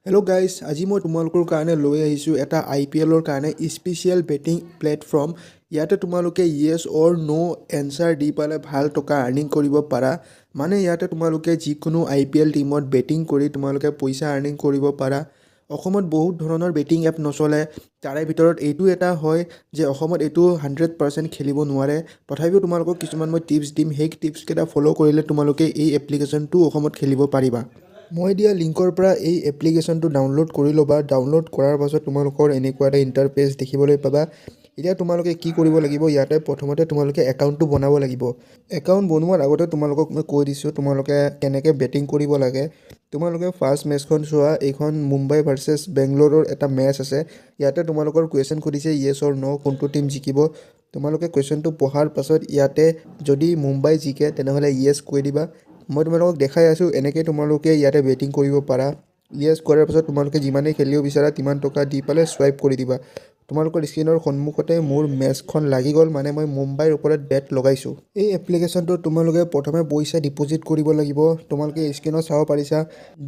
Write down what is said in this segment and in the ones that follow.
Hello guys, আজি মই তোমালোকৰ কাৰণে লৈ আহিছোঁ এটা IPLৰ কাৰণে স্পেচিয়েল বেটিং প্লেটফৰ্ম। ইয়াতে তোমালোকে yes or no এনসাৰ দি পালে ভাল টকা আৰ্নিং কৰিব পাৰা। মানে ইয়াতে তোমালোকে যিকোনো IPL টিমত বেটিং কৰি তোমালোকে পইচা আৰ্নিং কৰিব পাৰা। অসমত বহুত ধৰণৰ বেটিং এপ নচলে, তাৰে ভিতৰত এইটো এটা হয় যে অসমত এইটো 100% খেলিব নোৱাৰে। তথাপিও তোমালোকক কিছুমান মই টিপছ দিম, সেই টিপছকেইটা ফ'ল' কৰিলে তোমালোকে এই এপ্লিকেশ্যনটো অসমত খেলিব পাৰিবা। মই দিয়া লিংকৰ পৰা এই এপ্লিকেশ্যনটো ডাউনলোড কৰি ল'বা। ডাউনলোড কৰাৰ পাছত তোমালোকৰ এনেকুৱা এটা ইণ্টাৰফেচ দেখিবলৈ পাবা। এতিয়া তোমালোকে কি কৰিব লাগিব, ইয়াতে প্ৰথমতে তোমালোকে একাউণ্টটো বনাব লাগিব। একাউণ্ট বনোৱাৰ আগতে তোমালোকক মই কৈ দিছোঁ তোমালোকে কেনেকৈ বেটিং কৰিব লাগে। তোমালোকে ফাৰ্ষ্ট মেচখন চোৱা, এইখন মুম্বাই ভাৰ্চেছ বেংগলোৰৰ এটা মেচ আছে। ইয়াতে তোমালোকৰ কুৱেশ্যন সুধিছে yes or no কোনটো টিম জিকিব। তোমালোকে কুৱেশ্যনটো পঢ়াৰ পাছত ইয়াতে যদি মুম্বাই জিকে তেনেহ'লে yes কৈ দিবা। মই তোমালোকক দেখাই আছোঁ, এনেকৈ তোমালোকে ইয়াতে বেটিং কৰিব পাৰা। yes কৰাৰ পাছত তোমালোকে যিমানেই খেলিব বিচাৰা তিমান টকা দি পালে চুৱাইপ কৰি দিবা। তোমালোকৰ স্ক্ৰীনৰ সন্মুখতে মোৰ মেচখন লাগি গ'ল, মানে মই মুম্বাইৰ ওপৰত বেট লগাইছোঁ। এই এপ্লিকেশ্যনটোত তোমালোকে প্ৰথমে পইচা ডিপ'জিট কৰিব লাগিব। তোমালোকে স্ক্ৰীনত চাব পাৰিছা।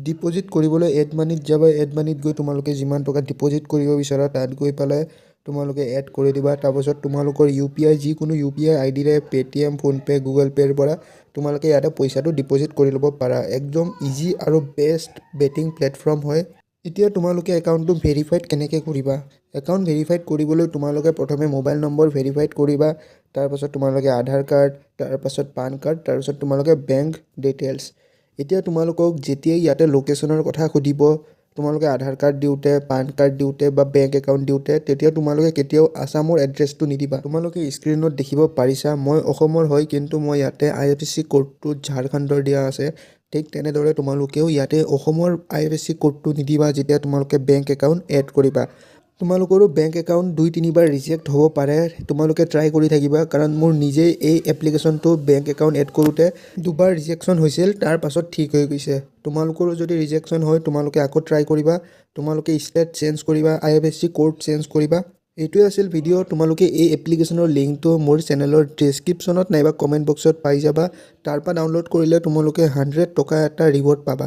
ডিপ'জিট কৰিবলৈ এড মানিত যাবা। এড মানিত গৈ তোমালোকে যিমান টকা ডিপ'জিট কৰিব বিচাৰা তাত গৈ পেলাই তোমালোকে এড কৰি দিবা। তাৰপাছত তোমালোকৰ UPI যিকোনো UPI আইডিৰে পে'টিএম, ফোনপে', গুগল পে'ৰ পৰা তোমালোকে ইয়াতে পইচাটো ডিপ'জিট কৰি ল'ব পাৰা। একদম ইজি আৰু বেষ্ট বেটিং প্লেটফৰ্ম হয়। এতিয়া তোমালোকে একাউণ্টটো ভেৰিফাইড কেনেকৈ কৰিবা। একাউণ্ট ভেৰিফাইড কৰিবলৈ তোমালোকে প্ৰথমে মোবাইল নম্বৰ ভেৰিফাইড কৰিবা। তাৰপাছত তোমালোকে আধাৰ কাৰ্ড, তাৰপাছত পান কাৰ্ড, তাৰপাছত তোমালোকে বেংক ডিটেইলছ। এতিয়া তোমালোকক যেতিয়াই ইয়াতে লোকেশ্যনৰ কথা সুধিব, তোমালোকে আধাৰ কাৰ্ড দিওঁতে, পান কাৰ্ড দিওঁতে বা বেংক একাউণ্ট দিওঁতে, তেতিয়া তোমালোকে কেতিয়াও আছামৰ এড্ৰেছটো নিদিবা। তোমালোকে স্ক্ৰীনত দেখিব পাৰিছা মই অসমৰ হয়, কিন্তু মই ইয়াতে IFSC কোডটো ঝাৰখণ্ডৰ দিয়া আছে। ঠিক তেনেদৰে তোমালোকেও ইয়াতে অসমৰ IFSC কোডটো নিদিবা যেতিয়া তোমালোকে বেংক একাউণ্ট এড কৰিবা। তোমালোকৰো বেংক একাউণ্ট 2-3 বাৰ ৰিজেক্ট হ'ব পাৰে, তোমালোকে ট্ৰাই কৰি থাকিবা। কাৰণ মোৰ নিজেই এই এপ্লিকেশ্যনটো বেংক একাউণ্ট এড কৰোঁতে 2বাৰ ৰিজেকশ্যন হৈছিল, তাৰ পাছত ঠিক হৈ গৈছে। তোমালোকৰো যদি ৰিজেকশ্যন হয় তোমালোকে আকৌ ট্ৰাই কৰিবা। তোমালোকে ষ্টেট চেঞ্জ কৰিবা, IFSC কোড চেঞ্জ কৰিবা। এইটোৱে আছিল ভিডিঅ'। তোমালোকে এই এপ্লিকেশ্যনৰ লিংকটো মোৰ চেনেলৰ ডেছক্ৰিপশ্যনত নাইবা কমেণ্ট বক্সত পাই যাবা। তাৰ পৰা ডাউনলোড কৰিলে তোমালোকে 100 টকা এটা ৰিৱাৰ্ড পাবা।